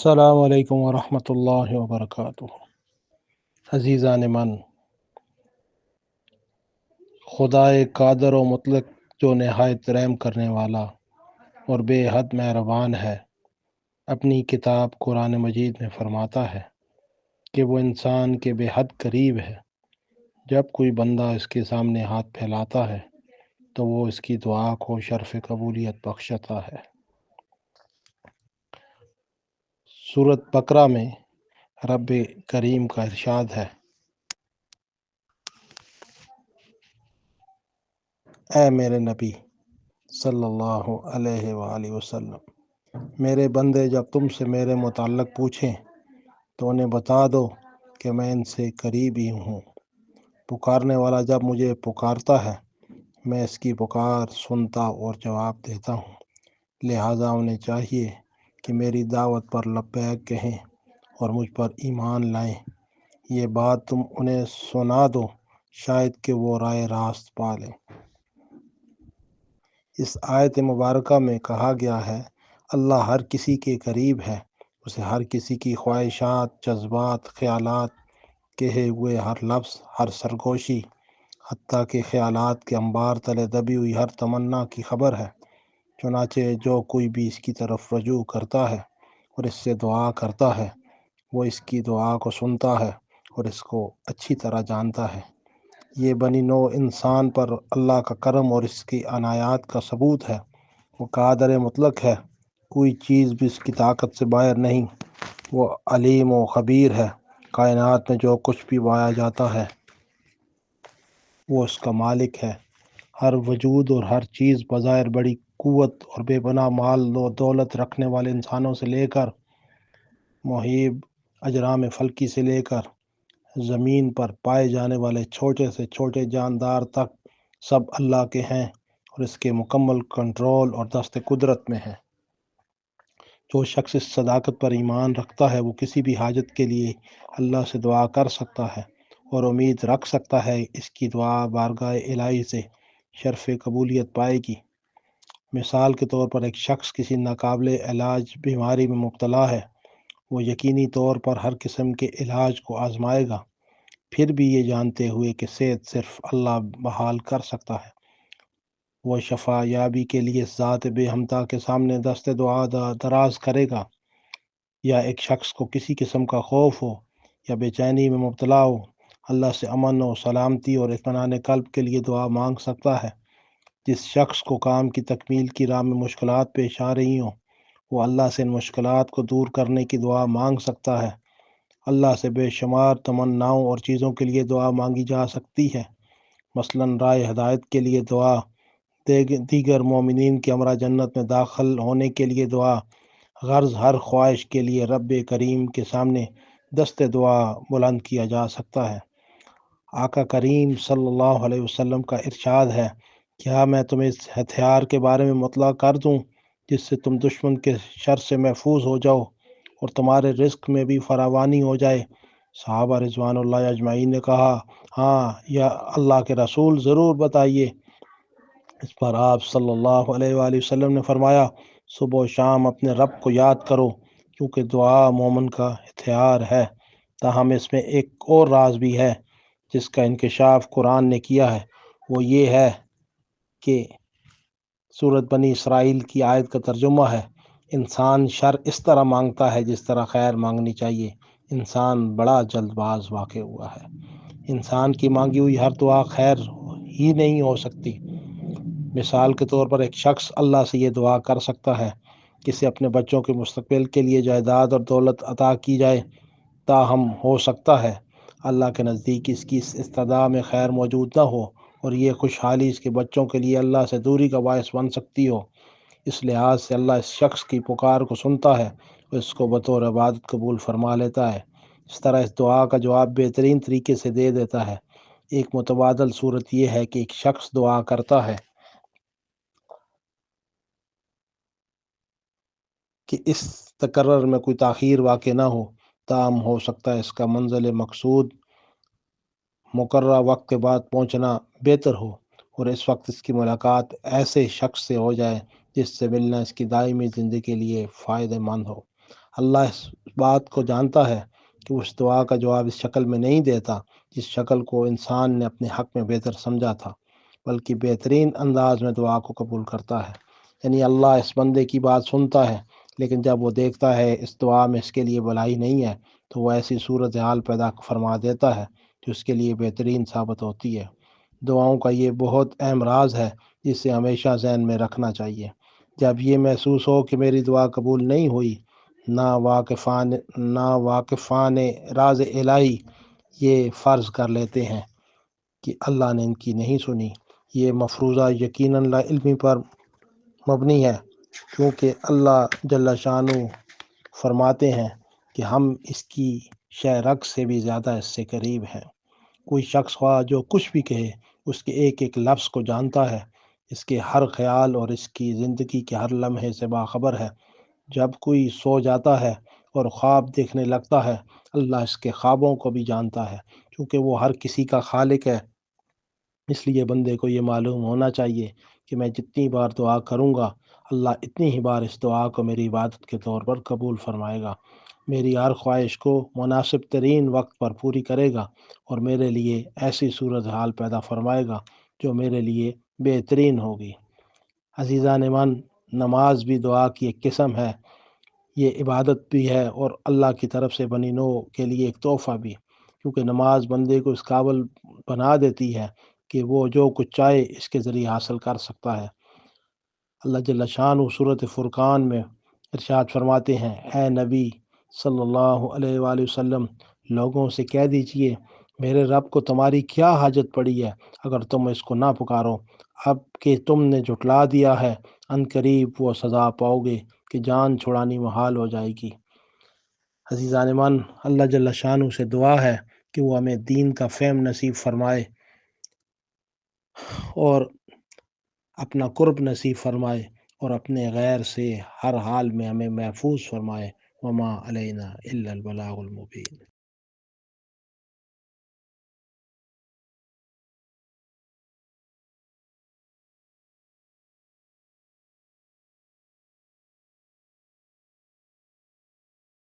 السلام علیکم ورحمۃ اللہ وبرکاتہ۔ عزیزان من، خدائے قادر و مطلق جو نہایت رحم کرنے والا اور بے حد مہربان ہے، اپنی کتاب قرآن مجید میں فرماتا ہے کہ وہ انسان کے بے حد قریب ہے۔ جب کوئی بندہ اس کے سامنے ہاتھ پھیلاتا ہے تو وہ اس کی دعا کو شرف قبولیت بخشتا ہے۔ سورۃ بقرہ میں رب کریم کا ارشاد ہے، اے میرے نبی صلی اللہ علیہ وآلہ وسلم، میرے بندے جب تم سے میرے متعلق پوچھیں تو انہیں بتا دو کہ میں ان سے قریب ہی ہوں۔ پکارنے والا جب مجھے پکارتا ہے میں اس کی پکار سنتا اور جواب دیتا ہوں، لہٰذا انہیں چاہیے کہ میری دعوت پر لبیک کہیں اور مجھ پر ایمان لائیں۔ یہ بات تم انہیں سنا دو، شاید کہ وہ رائے راست پا لیں۔ اس آیت مبارکہ میں کہا گیا ہے اللہ ہر کسی کے قریب ہے، اسے ہر کسی کی خواہشات، جذبات، خیالات، کہے ہوئے ہر لفظ، ہر سرگوشی، حتیٰ کہ خیالات کے انبار تلے دبی ہوئی ہر تمنا کی خبر ہے۔ چنانچہ جو کوئی بھی اس کی طرف رجوع کرتا ہے اور اس سے دعا کرتا ہے، وہ اس کی دعا کو سنتا ہے اور اس کو اچھی طرح جانتا ہے۔ یہ بنی نوع انسان پر اللہ کا کرم اور اس کی عنایات کا ثبوت ہے۔ وہ قادر مطلق ہے، کوئی چیز بھی اس کی طاقت سے باہر نہیں۔ وہ علیم و خبیر ہے، کائنات میں جو کچھ بھی پایا جاتا ہے وہ اس کا مالک ہے۔ ہر وجود اور ہر چیز بظاہر بڑی قوت اور بے پناہ مال و دولت رکھنے والے انسانوں سے لے کر محیب اجرام فلکی سے لے کر زمین پر پائے جانے والے چھوٹے سے چھوٹے جاندار تک سب اللہ کے ہیں اور اس کے مکمل کنٹرول اور دست قدرت میں ہیں۔ جو شخص اس صداقت پر ایمان رکھتا ہے وہ کسی بھی حاجت کے لیے اللہ سے دعا کر سکتا ہے اور امید رکھ سکتا ہے اس کی دعا بارگاہ الہی سے شرف قبولیت پائے گی۔ مثال کے طور پر ایک شخص کسی ناقابل علاج بیماری میں مبتلا ہے، وہ یقینی طور پر ہر قسم کے علاج کو آزمائے گا، پھر بھی یہ جانتے ہوئے کہ صحت صرف اللہ بحال کر سکتا ہے۔ وہ شفا یابی کے لیے ذات بے ہمتا کے سامنے دست دعا دراز کرے گا۔ یا ایک شخص کو کسی قسم کا خوف ہو یا بے چینی میں مبتلا ہو، اللہ سے امن و سلامتی اور اطمینان قلب کے لیے دعا مانگ سکتا ہے۔ جس شخص کو کام کی تکمیل کی راہ میں مشکلات پیش آ رہی ہوں، وہ اللہ سے ان مشکلات کو دور کرنے کی دعا مانگ سکتا ہے۔ اللہ سے بے شمار تمناؤں اور چیزوں کے لیے دعا مانگی جا سکتی ہے، مثلاً رائے ہدایت کے لیے دعا، دیگر مومنین کے ہمراہ جنت میں داخل ہونے کے لیے دعا، غرض ہر خواہش کے لیے رب کریم کے سامنے دست دعا بلند کیا جا سکتا ہے۔ آقا کریم صلی اللہ علیہ وسلم کا ارشاد ہے، کیا میں تمہیں اس ہتھیار کے بارے میں مطلع کر دوں جس سے تم دشمن کے شر سے محفوظ ہو جاؤ اور تمہارے رزق میں بھی فراوانی ہو جائے؟ صحابہ رضوان اللہ اجمعین نے کہا، ہاں یا اللہ کے رسول، ضرور بتائیے۔ اس پر آپ صلی اللہ علیہ وآلہ وسلم نے فرمایا، صبح و شام اپنے رب کو یاد کرو، کیونکہ دعا مومن کا ہتھیار ہے۔ تاہم اس میں ایک اور راز بھی ہے جس کا انکشاف قرآن نے کیا ہے، وہ یہ ہے کہ سورۃ بنی اسرائیل کی آیت کا ترجمہ ہے، انسان شر اس طرح مانگتا ہے جس طرح خیر مانگنی چاہیے، انسان بڑا جلد باز واقع ہوا ہے۔ انسان کی مانگی ہوئی ہر دعا خیر ہی نہیں ہو سکتی۔ مثال کے طور پر ایک شخص اللہ سے یہ دعا کر سکتا ہے کہ اسے اپنے بچوں کے مستقبل کے لیے جائیداد اور دولت عطا کی جائے، تاہم ہو سکتا ہے اللہ کے نزدیک اس کی استدعا میں خیر موجود نہ ہو اور یہ خوشحالی اس کے بچوں کے لیے اللہ سے دوری کا باعث بن سکتی ہو۔ اس لحاظ سے اللہ اس شخص کی پکار کو سنتا ہے اور اس کو بطور عبادت قبول فرما لیتا ہے۔ اس طرح اس دعا کا جواب بہترین طریقے سے دے دیتا ہے۔ ایک متبادل صورت یہ ہے کہ ایک شخص دعا کرتا ہے کہ اس تقرر میں کوئی تاخیر واقع نہ ہو، تاہم ہو سکتا ہے اس کا منزل مقصود مقررہ وقت کے بعد پہنچنا بہتر ہو اور اس وقت اس کی ملاقات ایسے شخص سے ہو جائے جس سے ملنا اس کی دائمی زندگی کے لیے فائدہ مند ہو۔ اللہ اس بات کو جانتا ہے کہ اس دعا کا جواب اس شکل میں نہیں دیتا جس شکل کو انسان نے اپنے حق میں بہتر سمجھا تھا، بلکہ بہترین انداز میں دعا کو قبول کرتا ہے۔ یعنی اللہ اس بندے کی بات سنتا ہے، لیکن جب وہ دیکھتا ہے اس دعا میں اس کے لیے بھلائی نہیں ہے تو وہ ایسی صورتحال پیدا فرما دیتا ہے جو اس کے لیے بہترین ثابت ہوتی ہے۔ دعاؤں کا یہ بہت اہم راز ہے جسے ہمیشہ ذہن میں رکھنا چاہیے۔ جب یہ محسوس ہو کہ میری دعا قبول نہیں ہوئی، نہ واقفان راز الہی یہ فرض کر لیتے ہیں کہ اللہ نے ان کی نہیں سنی۔ یہ مفروضہ یقیناً لا علمی پر مبنی ہے، کیونکہ اللہ جل شانہ فرماتے ہیں کہ ہم اس کی شہ سے بھی زیادہ اس سے قریب ہیں۔ کوئی شخص خواہ جو کچھ بھی کہے اس کے ایک ایک لفظ کو جانتا ہے، اس کے ہر خیال اور اس کی زندگی کے ہر لمحے سے باخبر ہے۔ جب کوئی سو جاتا ہے اور خواب دیکھنے لگتا ہے، اللہ اس کے خوابوں کو بھی جانتا ہے، کیونکہ وہ ہر کسی کا خالق ہے۔ اس لیے بندے کو یہ معلوم ہونا چاہیے کہ میں جتنی بار دعا کروں گا، اللہ اتنی ہی بار اس دعا کو میری عبادت کے طور پر قبول فرمائے گا، میری ہر خواہش کو مناسب ترین وقت پر پوری کرے گا اور میرے لیے ایسی صورتحال پیدا فرمائے گا جو میرے لیے بہترین ہوگی۔ عزیزان من، نماز بھی دعا کی ایک قسم ہے، یہ عبادت بھی ہے اور اللہ کی طرف سے بنی نوع کے لیے ایک تحفہ بھی، کیونکہ نماز بندے کو اس قابل بنا دیتی ہے کہ وہ جو کچھ چاہے اس کے ذریعے حاصل کر سکتا ہے۔ اللہ جل شانہ سورۃ فرقان میں ارشاد فرماتے ہیں، اے نبی صلی اللہ علیہ وآلہ وسلم، لوگوں سے کہہ دیجئے میرے رب کو تمہاری کیا حاجت پڑی ہے اگر تم اس کو نہ پکارو، اب کہ تم نے جھٹلا دیا ہے، ان قریب وہ سزا پاؤ گے کہ جان چھڑانی محال ہو جائے گی۔ عزیزان من، اللہ جل شانہ سے دعا ہے کہ وہ ہمیں دین کا فہم نصیب فرمائے اور اپنا قرب نصیب فرمائے اور اپنے غیر سے ہر حال میں ہمیں محفوظ فرمائے۔ وما علینا الا البلاغ المبین۔